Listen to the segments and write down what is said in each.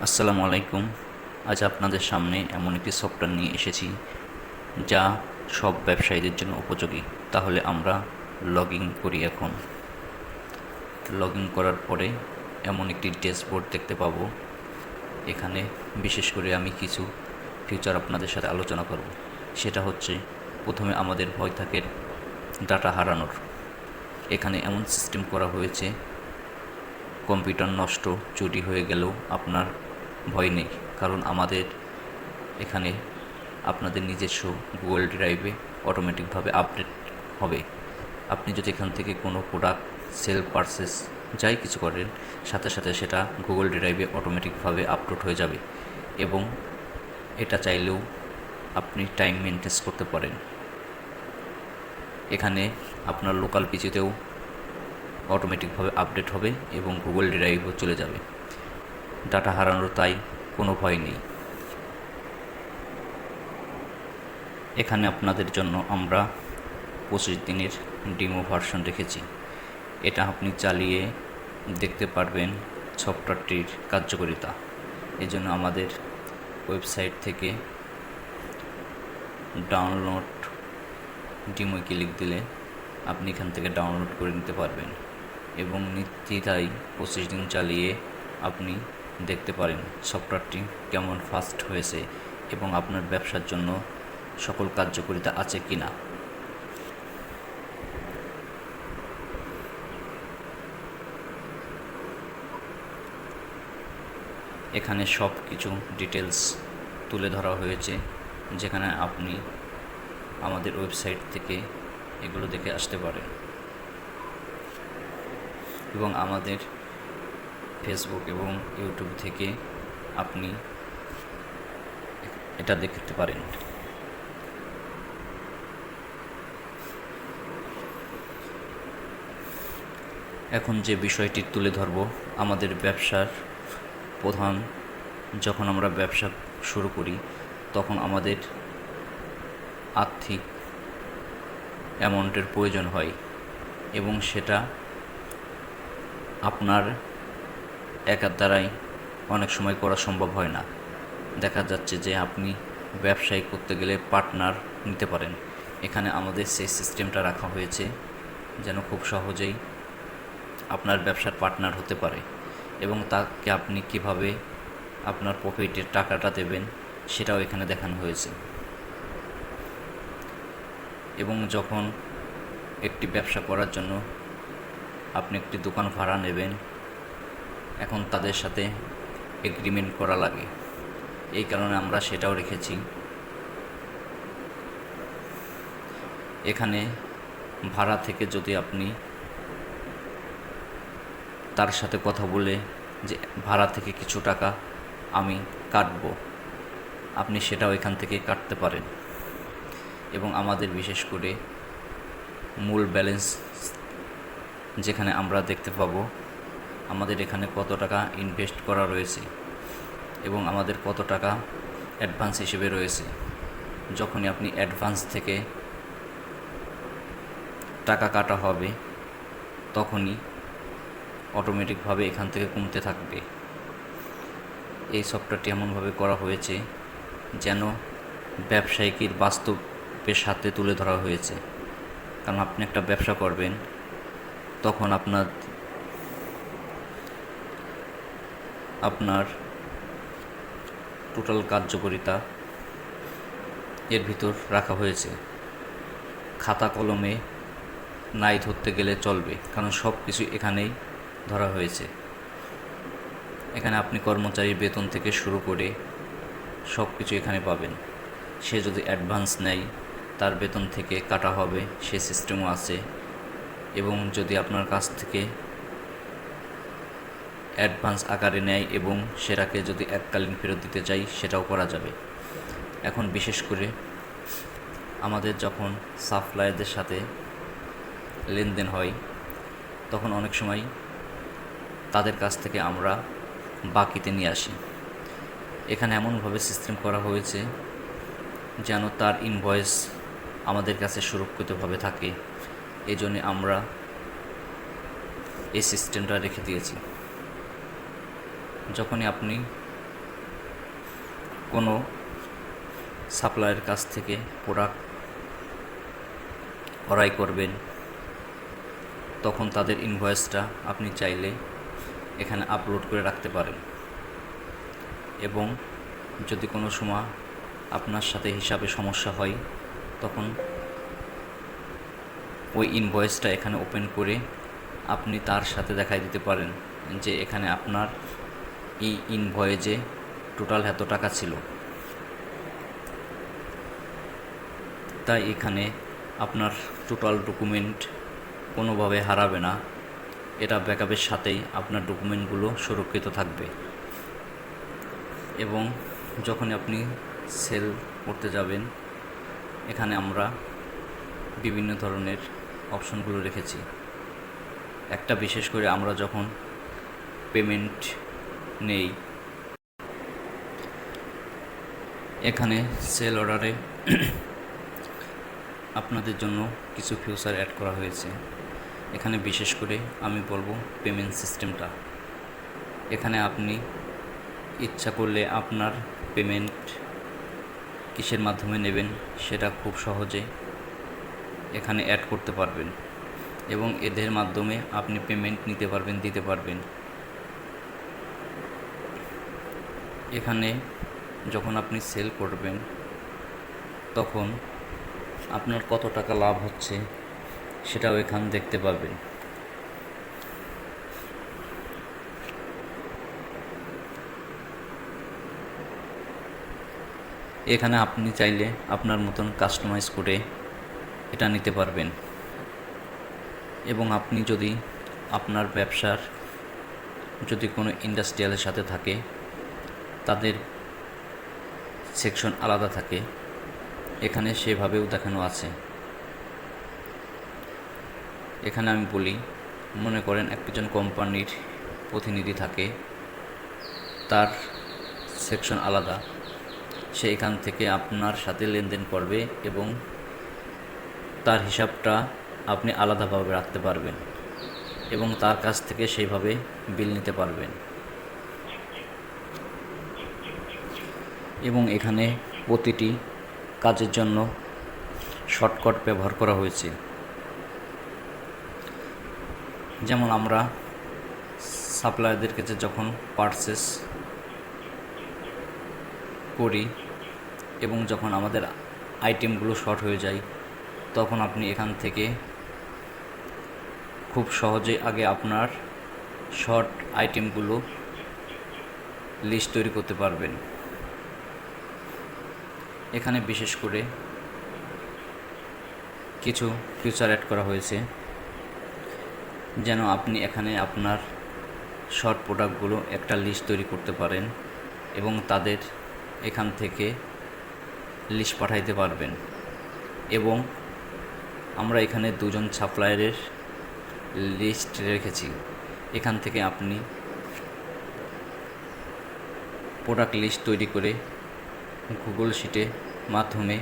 আসসালামু আলাইকুম। আজ আপনাদের সামনে এমন একটি সফটওয়্যার নিয়ে এসেছি যা সব ব্যবসায়ীদের জন্য উপযোগী। তাহলে আমরা লগ ইন করি। এখন লগ ইন করার পরে এমন একটি ড্যাশবোর্ড দেখতে পাবো। এখানে বিশেষ করে আমি কিছু ফিচার আপনাদের সাথে আলোচনা করব। সেটা হচ্ছে, প্রথমে আমাদের ভয় থাকে ডাটা হারানোর। এখানে এমন সিস্টেম করা হয়েছে, কম্পিউটার নষ্ট, চুরি হয়ে গেলেও আপনার ভয় নেই, কারণ আমাদের এখানে আপনাদের নিজস্ব গুগল ড্রাইভে অটোমেটিকভাবে আপডেট হবে। আপনি যদি এখান থেকে কোনো প্রোডাক্ট সেল, পারচেস যাই কিছু করেন, সাথে সাথে সেটা গুগল ড্রাইভে অটোমেটিকভাবে আপলোড হয়ে যাবে, এবং এটা চাইলেও আপনি টাইম মেনটেন করতে পারেন। এখানে আপনার লোকাল পিসিতেও অটোমেটিকভাবে আপডেট হবে এবং গুগল ড্রাইভও চলে যাবে। ডাটা হারানোর তাই কোনো ভয় নেই। এখানে আপনাদের জন্য আমরা 25 দিনের ডেমো ভার্সন রেখেছি। এটা আপনি চালিয়ে দেখতে পারবেন সফটওয়্যারটির কার্যকারিতা। এই জন্য আমাদের ওয়েবসাইট থেকে ডাউনলোড ডেমো ক্লিক দিলে আপনি এখান থেকে ডাউনলোড করে নিতে পারবেন, এবং নির্দ্বিধায় 25 দিন চালিয়ে আপনি দেখতে পারেন সফটওয়্যারটি কেমন ফাস্ট হয়েছে এবং আপনার ব্যবসার জন্য সকল কার্যকারিতা আছে কি না। এখানে সব কিছু ডিটেলস তুলে ধরা হয়েছে, যেখানে আপনি আমাদের ওয়েবসাইট থেকে এগুলো দেখে আসতে পারেন, এবং আমাদের ফেসবুক এবং ইউটিউব থেকে আপনি এটা দেখতে পারেন। এখন যে বিষয়টি তুলে ধরব, আমাদের ব্যবসার প্রধান, যখন আমরা ব্যবসা শুরু করি তখন আমাদের আর্থিক অ্যামাউন্টের প্রয়োজন হয়, এবং সেটা আপনার একার দ্বারাই অনেক সময় করা সম্ভব হয় না। দেখা যাচ্ছে যে আপনি ব্যবসায়ী করতে গেলে পার্টনার নিতে পারেন। এখানে আমাদের সেই সিস্টেমটা রাখা হয়েছে যেন খুব সহজেই আপনার ব্যবসার পার্টনার হতে পারে, এবং তাকে আপনি কিভাবে আপনার প্রফিটের টাকাটা দেবেন সেটাও এখানে দেখানো হয়েছে। এবং যখন একটি ব্যবসা করার জন্য আপনি একটি দোকান ভাড়া নেবেন, এখন তাদের সাথে এগ্রিমেন্ট করা লাগে, এই কারণে আমরা সেটাও রেখেছি। এখানে ভাড়া থেকে যদি আপনি তার সাথে কথা বলে যে ভাড়া থেকে কিছু টাকা আমি কাটব, আপনি সেটাও এখান থেকে কাটতে পারেন। এবং আমাদের বিশেষ করে মূল ব্যালেন্স, যেখানে আমরা দেখতে পাবো আমাদের এখানে কত টাকা ইনভেস্ট করা রয়েছে এবং আমাদের কত টাকা অ্যাডভান্স হিসেবে রয়েছে। যখনই আপনি অ্যাডভান্স থেকে টাকা কাটা হবে, তখনই অটোমেটিকভাবে এখান থেকে কমতে থাকবে। এই সফটওয়্যারটি এমনভাবে করা হয়েছে যেন ব্যবসায়িকের বাস্তবের সাথে তুলে ধরা হয়েছে। কারণ আপনি একটা ব্যবসা করবেন, তখন আপনার টোটাল কার্যকারিতা এর ভিতর রাখা হয়েছে। খাতা কলমে নাই ধরতে গেলে চলবে, কারণ সব কিছু এখানেই ধরা হয়েছে। এখানে আপনি কর্মচারীর বেতন থেকে শুরু করে সব কিছু এখানে পাবেন। সে যদি অ্যাডভান্স নেয়, তার বেতন থেকে কাটা হবে, সে সিস্টেমও আছে। এবং যদি আপনার কাছ থেকে অ্যাডভান্স আকারে নেয় এবং সেটাকে যদি এককালীন ফেরত দিতে চাই, সেটাও করা যাবে। এখন বিশেষ করে আমাদের যখন সাপ্লায়ারদের সাথে লেনদেন হয়, তখন অনেক সময় তাদের কাছ থেকে আমরা বাকিতে নিয়ে আসি। এখানে এমনভাবে সিস্টেম করা হয়েছে যেন তার ইনভয়েস আমাদের কাছে সুরক্ষিতভাবে থাকে। এই জন্যে আমরা এই সিস্টেমটা রেখে দিয়েছি। যখনই আপনি কোনো সাপ্লায়ারের কাছ থেকে প্রোডাক্ট ক্রয় করবেন, তখন তাদের ইনভয়েসটা আপনি চাইলে এখানে আপলোড করে রাখতে পারেন। এবং যদি কোনো সময় আপনার সাথে হিসাবে সমস্যা হয়, তখন ওই ইনভয়েসটা এখানে ওপেন করে আপনি তার সাথে দেখাই দিতে পারেন যে এখানে আপনার এই ইনভয়েসে টোটাল এত টাকা ছিল। তাই এখানে আপনার টোটাল ডকুমেন্ট কোনোভাবে হারাবে না, এটা ব্যাকআপের সাথেই আপনার ডকুমেন্টগুলো সুরক্ষিত থাকবে। এবং যখন আপনি সেল করতে যাবেন, এখানে আমরা বিভিন্ন ধরনের অপশনগুলো রেখেছি। একটা বিশেষ করে আমরা যখন পেমেন্ট নেই, এখানে সেল অর্ডারে আপনাদের জন্য কিছু ফিচার অ্যাড করা হয়েছে। এখানে বিশেষ করে আমি বলবো পেমেন্ট সিস্টেমটা। এখানে আপনি ইচ্ছা করলে আপনার পেমেন্ট কিসের মাধ্যমে নেবেন সেটা খুব সহজে এখানে অ্যাড করতে পারবেন এবং এদের মাধ্যমে আপনি পেমেন্ট নিতে পারবেন, দিতে পারবেন। এখানে যখন আপনি সেল করবেন তখন আপনার কত টাকা লাভ হচ্ছে সেটাও এখানে দেখতে পাবেন। এখানে আপনি চাইলে আপনার মতন কাস্টমাইজ করে এটা নিতে পারবেন। এবং আপনি যদি আপনার ব্যবসার যদি কোনো ইন্ডাস্ট্রিয়ালের সাথে থাকে, তাদের সেকশন আলাদা থাকে, এখানে সেভাবেও দেখানো আছে। এখানে আমি বলি, মনে করেন একজন কোম্পানির প্রতিনিধি থাকে, তার সেকশন আলাদা, সে এখান থেকে আপনার সাথে লেনদেন করবে এবং তার হিসাবটা আপনি আলাদাভাবে রাখতে পারবেন এবং তার কাছ থেকে সেইভাবে বিল নিতে পারবেন। এবং এখানে প্রতিটি কাজের জন্য শর্টকাট ব্যবহার করা হয়েছে। যেমন আমরা সাপ্লায়ারদের কাছে যখন পারচেস করি এবং যখন আমাদের আইটেমগুলো শর্ট হয়ে যায়, তখন আপনি এখান থেকে খুব সহজে আগে আপনার শর্ট আইটেমগুলো লিস্ট তৈরি করতে পারবেন। এখানে বিশেষ করে কিছু ফিচার অ্যাড করা হয়েছে যেন আপনি এখানে আপনার শর্ট প্রোডাক্টগুলো একটা লিস্ট তৈরি করতে পারেন এবং তাদের এখান থেকে লিস্ট পাঠাইতে পারবেন। এবং আমরা এখানে দুজন সাপ্লায়ারের লিস্ট রেখেছি। এখান থেকে আপনি প্রোডাক্ট লিস্ট তৈরি করে গুগল শিটে মাধ্যমে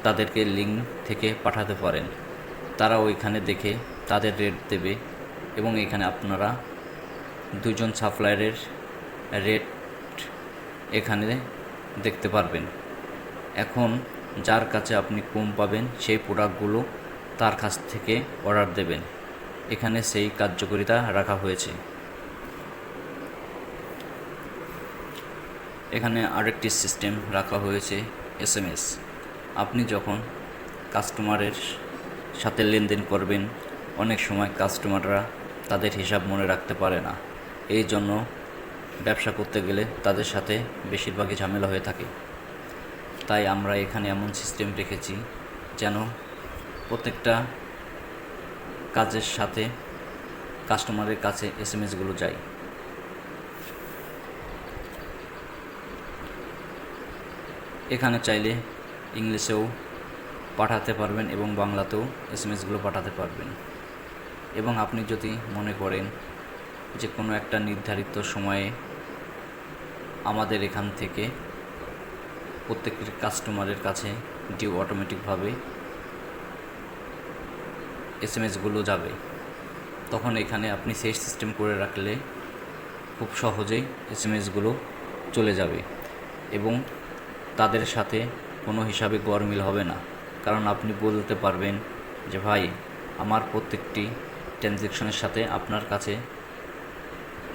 তাদেরকে লিঙ্ক থেকে পাঠাতে পারেন। তারা ওইখানে দেখে তাদের রেট দেবে এবং এখানে আপনারা দুজন সাপ্লায়ারের রেট এখানে দেখতে পারবেন। এখন যার কাছে আপনি কম পাবেন সেই প্রোডাক্টগুলো তার কাছ থেকে অর্ডার দেবেন। এখানে সেই কার্যকারিতা রাখা হয়েছে। এখানে আরেকটি সিস্টেম রাখা হয়েছে এসএমএস। আপনি যখন কাস্টমারের সাথে লেনদেন করবেন, অনেক সময় কাস্টমাররা তাদের হিসাব মনে রাখতে পারে না। এই জন্য ব্যবসা করতে গেলে তাদের সাথে বেশিরভাগই ঝামেলা হয়ে থাকে। তাই আমরা এখানে এমন সিস্টেম রেখেছি যেন প্রত্যেকটা কাজের সাথে কাস্টমারের কাছে এসএমএসগুলো যায়। এখানে চাইলে ইংলিশেও পাঠাতে পারবেন এবং বাংলাতেও এসএমএসগুলো পাঠাতে পারবেন। এবং আপনি যদি মনে করেন যে কোনো একটা নির্ধারিত সময়ে আমাদের এখান থেকে প্রত্যেকটি কাস্টমারের কাছে ডিউ অটোমেটিকভাবে এসএমএসগুলো যাবে, তখন এখানে আপনি সেই সিস্টেম করে রাখলে খুব সহজেই এসএমএসগুলো চলে যাবে। এবং তাদের সাথে কোনো হিসাবে গরমিল হবে না, কারণ আপনি বলতে পারবেন যে ভাই আমার প্রত্যেকটি ট্রানজ্যাকশনের সাথে আপনার কাছে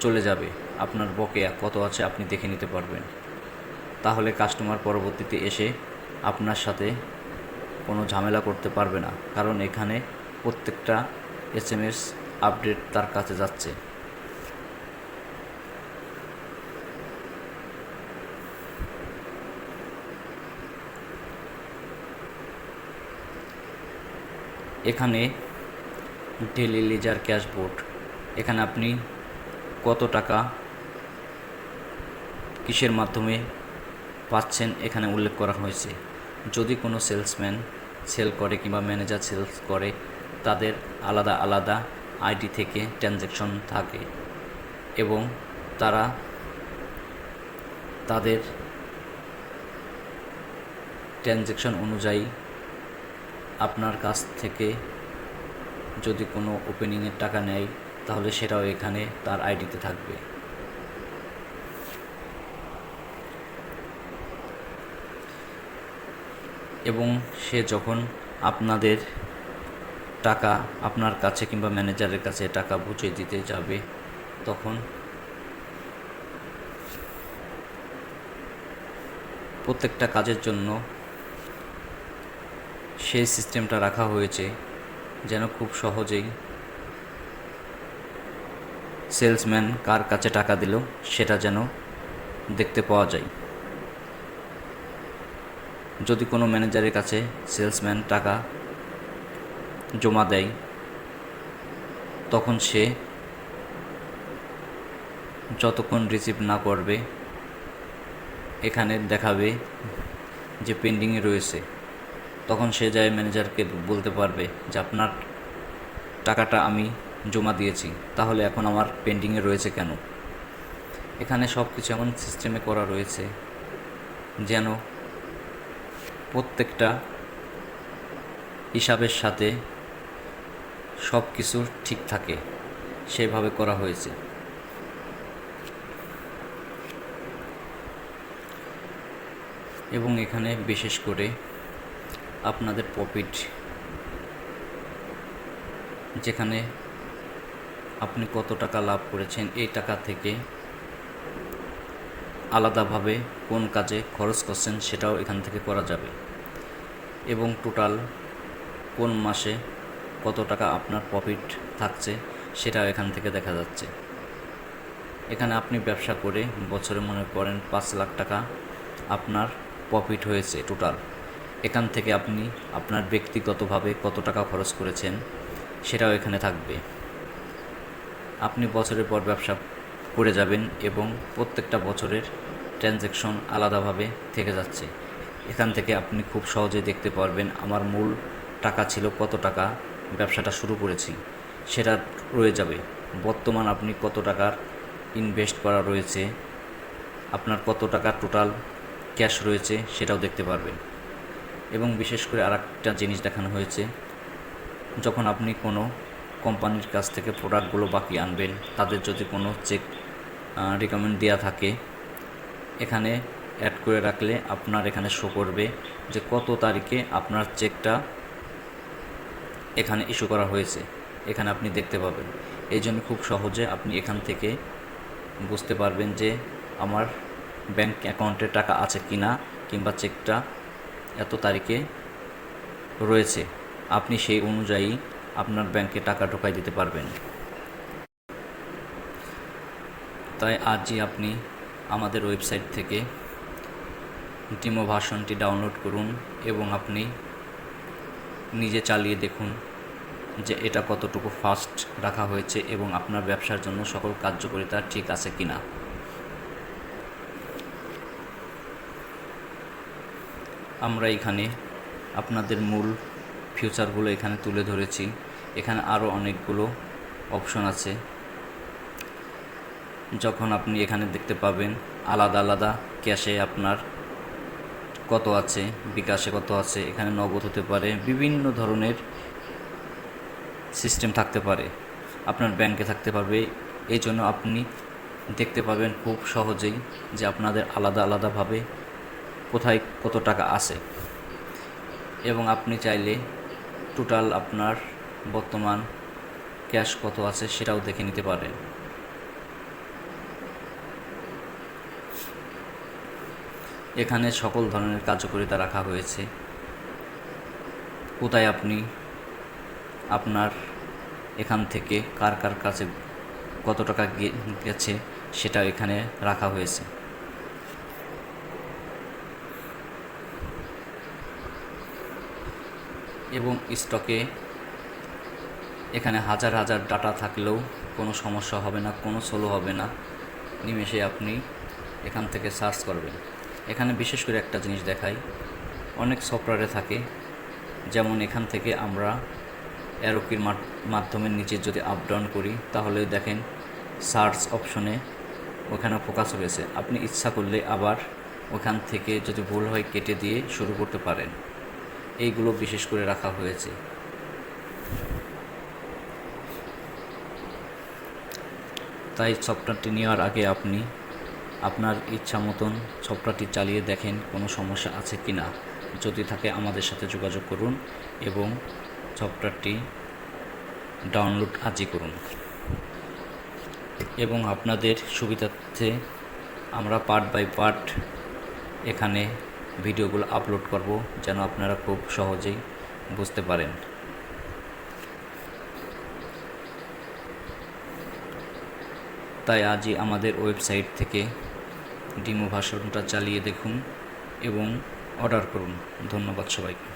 চলে যাবে, আপনার বকেয়া কত আছে আপনি দেখে নিতে পারবেন। তাহলে কাস্টমার পরবর্তীতে এসে আপনার সাথে কোনো ঝামেলা করতে পারবে না, কারণ এখানে প্রত্যেকটা SMS আপডেট তার কাছে যাচ্ছে। এখানে ডেলি লেজার ক্যাশবোর্ড, এখানে আপনি কত টাকা কিসের মাধ্যমে পাচ্ছেন এখানে উল্লেখ করা হয়েছে। যদি কোনো সেলসম্যান সেল করে কিংবা ম্যানেজার সেলস করে, তাদের আলাদা আলাদা আইডি থেকে ট্রানজ্যাকশন থাকে এবং তারা তাদের ট্রানজ্যাকশন অনুযায়ী আপনার কাছ থেকে যদি কোনো ওপেনিংয়ের টাকা নেয়, তাহলে সেটাও এখানে তার আইডিতে থাকবে। এবং সে যখন আপনাদের টাকা আপনার কাছে কিংবা ম্যানেজারের কাছে টাকা বুঝে দিতে যাবে, তখন প্রত্যেকটা কাজের জন্য সেই সিস্টেমটা রাখা হয়েছে যেন খুব সহজেই সেলসম্যান কার কাছে টাকা দিল সেটা যেন দেখতে পাওয়া যায়। যদি কোনো ম্যানেজারের কাছে সেলসম্যান টাকা জমা দেয়, তখন সে যতক্ষণ রিসিভ না করবে এখানে দেখাবে যে পেন্ডিংয়ে রয়েছে, তখন সে যায় ম্যানেজারকে বলতে পারবে যে আপনার টাকাটা আমি জমা দিয়েছি, তাহলে এখন আমার পেন্ডিংয়ে রয়েছে কেন। এখানে সব কিছু এমন সিস্টেমে করা রয়েছে যেন প্রত্যেকটা হিসাবের সাথে সব কিছু ঠিক থাকে, সেভাবে করা হয়েছে। এবং এখানে বিশেষ করে আপনাদের প্রফিট, যেখানে আপনি কত টাকা লাভ করেছেন, এই টাকা থেকে আলাদাভাবে কোন কাজে খরচ করছেন সেটাও এখান থেকে করা যাবে। এবং টোটাল কোন মাসে কত টাকা আপনার প্রফিট থাকছে সেটাও এখান থেকে দেখা যাচ্ছে। এখানে আপনি ব্যবসা করে বছরে মনে করেন 5 লাখ টাকা আপনার প্রফিট হয়েছে টোটাল, এখান থেকে আপনি আপনার ব্যক্তিগতভাবে কত টাকা খরচ করেছেন সেটাও এখানে থাকবে। আপনি বছরের পর ব্যবসা করে যাবেন এবং প্রত্যেকটা বছরের ট্রানজ্যাকশন আলাদাভাবে থেকে যাচ্ছে। এখান থেকে আপনি খুব সহজে দেখতে পারবেন আমার মূল টাকা ছিল কত টাকা ব্যবসাটা শুরু করেছি, সেটা রয়ে যাবে। বর্তমান আপনি কত টাকার ইনভেস্ট করা রয়েছে, আপনার কত টাকা টোটাল ক্যাশ রয়েছে সেটাও দেখতে পারবেন। এবং বিশেষ করে আরেকটা জিনিস দেখানো হয়েছে, যখন আপনি কোনো কোম্পানির কাছ থেকে প্রোডাক্টগুলো বাকি আনবেন, তাদের যদি কোনো চেক রিকমেন্ড দেওয়া থাকে, এখানে অ্যাড করে রাখলে আপনার এখানে শো করবে যে কত তারিখে আপনার চেকটা এখানে ইস্যু করা হয়েছে, এখানে আপনি দেখতে পাবেন। এই জন্য খুব সহজে আপনি এখান থেকে বুঝতে পারবেন যে আমার ব্যাংক অ্যাকাউন্টে টাকা আছে কি না, কিংবা চেকটা এত তারিখে রয়েছে। আপনি সেই অনুযায়ী আপনার ব্যাংকে টাকা ঢোকাই দিতে পারবেন। তাই আজই আপনি আমাদের ওয়েবসাইট থেকে ডেমো ভার্সনটি ডাউনলোড করুন এবং আপনি নিজে চালিয়ে দেখুন যে এটা কতটুকু ফাস্ট রাখা হয়েছে এবং আপনার ব্যবসার জন্য সকল কার্যকারিতা ঠিক আছে কিনা। আমরা এখানে আপনাদের মূল ফিচারগুলো এখানে তুলে ধরেছি। এখানে আরও অনেকগুলো অপশন আছে, যখন আপনি এখানে দেখতে পাবেন আলাদা আলাদা ক্যাশে আপনার কত আছে, বিকাশে কত আছে, এখানে নগদ হতে পারে, বিভিন্ন ধরনের সিস্টেম থাকতে পারে, আপনার ব্যাংকে থাকতে পারবে। এই জন্য আপনি দেখতে পাবেন খুব সহজেই যে আপনাদের আলাদা আলাদাভাবে কোথায় কত টাকা আছে, এবং আপনি চাইলে টোটাল আপনার বর্তমান ক্যাশ কত আছে সেটাও দেখে নিতে পারেন। এখানে সকল ধরনের কার্যকারিতা রাখা হয়েছে। কোথায় আপনি আপনার এখান থেকে কার কার কাছে কত টাকা গেছে সেটাও এখানে রাখা হয়েছে। এবং স্টকে এখানে হাজার হাজার ডাটা থাকলেও কোনো সমস্যা হবে না, কোনো স্লো হবে না। নিমেষে আপনি এখান থেকে সার্চ করবেন। এখানে বিশেষ করে একটা জিনিস দেখাই, অনেক সফটওয়্যারে থাকে, যেমন এখান থেকে আমরা অ্যারোকির মাধ্যমে নিচে যদি আপ ডাউন করি তাহলে দেখেন সার্চ অপশনে ওখানে ফোকাস রয়েছে। আপনি ইচ্ছা করলে আবার ওখান থেকে যদি ভুল হয় কেটে দিয়ে শুরু করতে পারেন। এইগুলো বিশেষ করে রাখা হয়েছে। তাই সফটওয়্যারটি নেওয়ার আগে আপনি আপনার ইচ্ছা মতন সফটওয়্যারটি চালিয়ে দেখেন কোনো সমস্যা আছে কি না। যদি থাকে আমাদের সাথে যোগাযোগ করুন এবং সফটওয়্যারটি ডাউনলোড আজই করুন। এবং আপনাদের সুবিধার্থে আমরা পার্ট বাই পার্ট এখানে ভিডিওগুলো আপলোড করব, যেন আপনারা খুব সহজেই বুঝতে পারেন। তাই আজই আমাদের ওয়েবসাইট থেকে ডিমো ভার্সনটা চালিয়ে দেখুন এবং অর্ডার করুন। ধন্যবাদ সবাইকে।